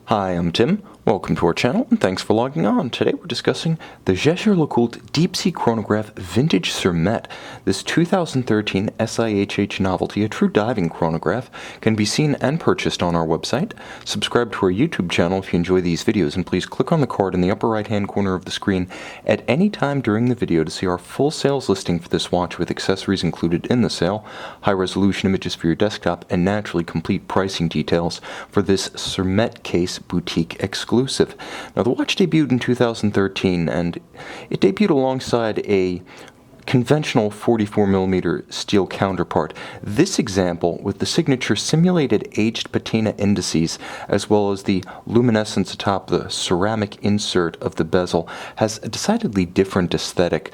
Hi, I'm Tim. Welcome to our channel, and thanks for logging on. Today we're discussing the Jaeger LeCoultre Deep Sea Chronograph Vintage Cermet. This 2013 SIHH novelty, a true diving chronograph, can be seen and purchased on our website. Subscribe to our YouTube channel if you enjoy these videos, and please click on the card in the upper right-hand corner of the screen at any time during the video to see our full sales listing for this watch with accessories included in the sale, high-resolution images for your desktop, and naturally complete pricing details for this Cermet case boutique exclusive. Now, the watch debuted in 2013, and it debuted alongside a conventional 44mm steel counterpart. This example, with the signature simulated aged patina indices, as well as the luminescence atop the ceramic insert of the bezel, has a decidedly different aesthetic.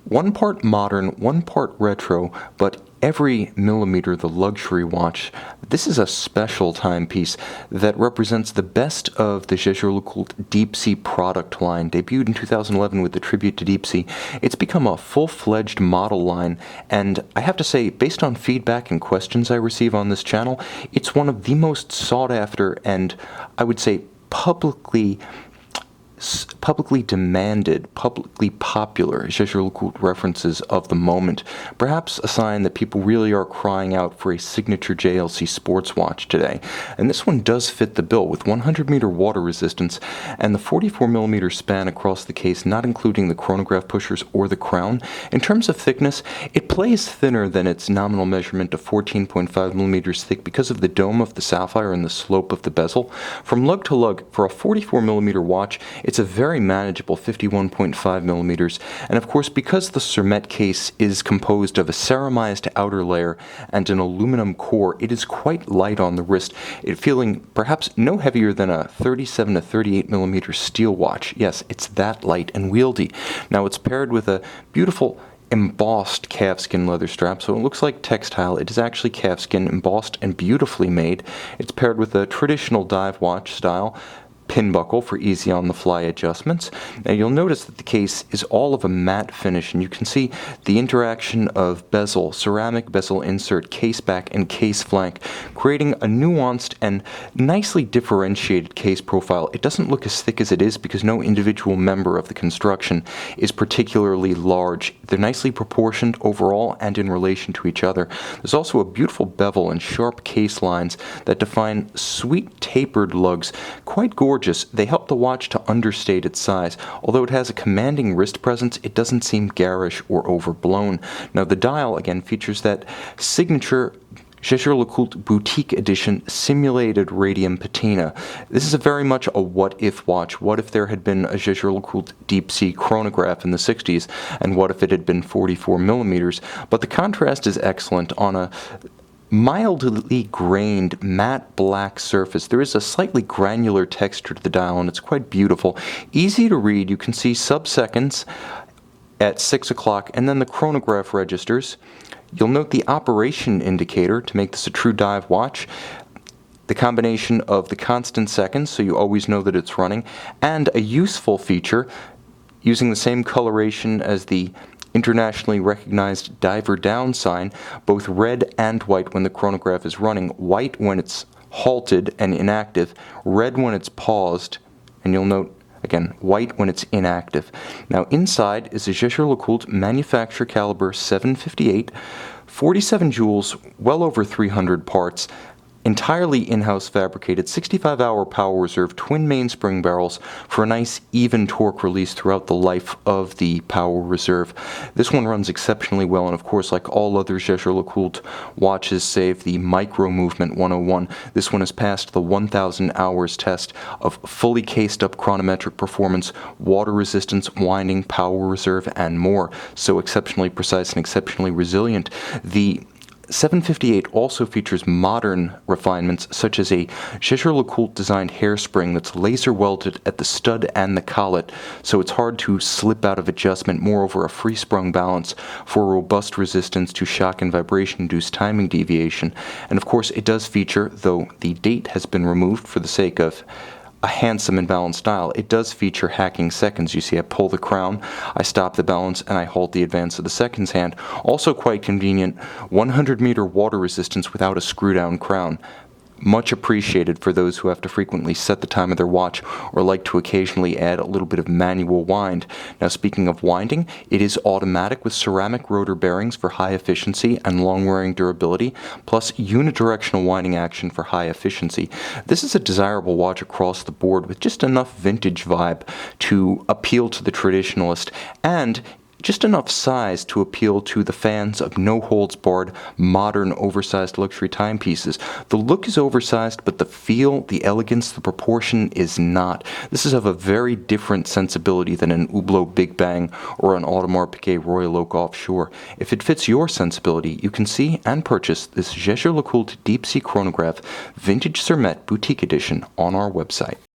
One part modern, one part retro, but every millimeter the luxury watch. This is a special timepiece that represents the best of the Jaeger LeCoultre Deep Sea product line. Debuted in 2011 with the tribute to Deep Sea, it's become a full-fledged model line, and I have to say, based on feedback and questions I receive on this channel, it's one of the most sought after and, I would say, publicly demanded, publicly popular Jaeger LeCoultre references of the moment. Perhaps a sign that people really are crying out for a signature JLC sports watch today. And this one does fit the bill with 100-meter water resistance and the 44mm span across the case, not including the chronograph pushers or the crown. In terms of thickness, it plays thinner than its nominal measurement of 14.5mm thick because of the dome of the sapphire and the slope of the bezel. From lug to lug, for a 44mm watch, it's a very manageable 51.5mm, and of course, because the Cermet case is composed of a ceramized outer layer and an aluminum core, it is quite light on the wrist, it feeling perhaps no heavier than a 37 to 38mm steel watch. Yes, it's that light and wieldy. Now, it's paired with a beautiful embossed calfskin leather strap, so it looks like textile. It is actually calfskin, embossed and beautifully made. It's paired with a traditional dive watch style pin buckle for easy on-the-fly adjustments. Now, you'll notice that the case is all of a matte finish, and you can see the interaction of bezel, ceramic bezel insert, case back, and case flank, creating a nuanced and nicely differentiated case profile. It doesn't look as thick as it is because no individual member of the construction is particularly large. They're nicely proportioned overall and in relation to each other. There's also a beautiful bevel and sharp case lines that define sweet tapered lugs, quite gorgeous. They help the watch to understate its size. Although it has a commanding wrist presence, it doesn't seem garish or overblown. Now, the dial, again, features that signature Jaeger LeCoultre Boutique Edition simulated radium patina. This is very much a what-if watch. What if there had been a Jaeger LeCoultre Deep Sea Chronograph in the 60s, and what if it had been 44mm? But the contrast is excellent. On a mildly grained matte black surface, there is a slightly granular texture to the dial, and it's quite beautiful. Easy to read. You can see sub-seconds at 6 o'clock, and then the chronograph registers. You'll note the operation indicator to make this a true dive watch, the combination of the constant seconds, so you always know that it's running, and a useful feature using the same coloration as the internationally recognized diver down sign, both red and white when the chronograph is running, white when it's halted and inactive, red when it's paused, and you'll note, again, white when it's inactive. Now, inside is a Jaeger LeCoultre manufacturer caliber 758, 47 joules, well over 300 parts, entirely in-house fabricated, 65-hour power reserve, twin mainspring barrels for a nice even torque release throughout the life of the power reserve. This one runs exceptionally well, and of course, like all other Jaeger LeCoultre watches save the Micro Movement 101, this one has passed the 1,000 hours test of fully cased up chronometric performance, water resistance, winding, power reserve, and more. So exceptionally precise and exceptionally resilient. The 758 also features modern refinements such as a Jaeger LeCoultre designed hairspring that's laser welded at the stud and the collet, so it's hard to slip out of adjustment. Moreover, a free sprung balance for robust resistance to shock and vibration induced timing deviation. And of course, it does feature, though the date has been removed for the sake of a handsome and balanced style, it does feature hacking seconds. You see, I pull the crown, I stop the balance, and I halt the advance of the seconds hand. Also quite convenient, 100-meter water resistance without a screw-down crown. Much appreciated for those who have to frequently set the time of their watch or like to occasionally add a little bit of manual wind. Now, speaking of winding, it is automatic with ceramic rotor bearings for high efficiency and long-wearing durability, plus unidirectional winding action for high efficiency. This is a desirable watch across the board with just enough vintage vibe to appeal to the traditionalist and just enough size to appeal to the fans of no-holds-barred, modern, oversized luxury timepieces. The look is oversized, but the feel, the elegance, the proportion is not. This is of a very different sensibility than an Hublot Big Bang or an Audemars Piguet Royal Oak Offshore. If it fits your sensibility, you can see and purchase this Jaeger LeCoultre Deep Sea Chronograph Vintage Cermet Boutique Edition on our website.